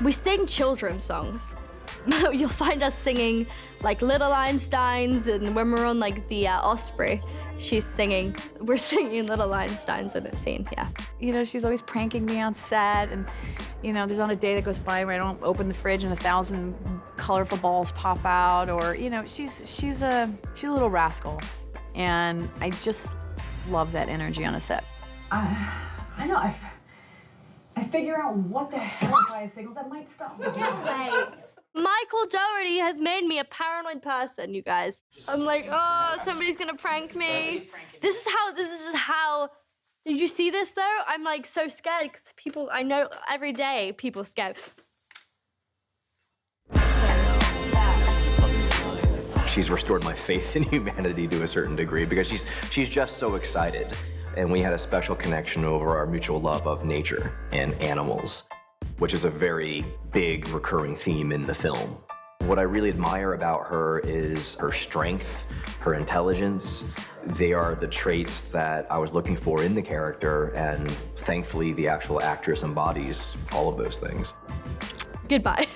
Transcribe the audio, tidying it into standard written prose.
We sing children's songs. You'll find us singing like Little Einsteins, and when we're on like the Osprey, we're singing Little Einsteins in a scene, yeah. You know, she's always pranking me on set, and you know, there's not a day that goes by where I don't open the fridge and 1,000 colorful balls pop out, or you know, she's a little rascal, and I just love that energy on a set. I know. I figure out what the hell if I signal that might stop me. Michael Dougherty has made me a paranoid person, you guys. I'm like, oh, somebody's gonna prank me. This is how, did you see this though? I'm like so scared because people, I know every day people scared. She's restored my faith in humanity to a certain degree because she's just so excited. And we had a special connection over our mutual love of nature and animals, which is a very big recurring theme in the film. What I really admire about her is her strength, her intelligence. They are the traits that I was looking for in the character, and thankfully the actual actress embodies all of those things. Goodbye.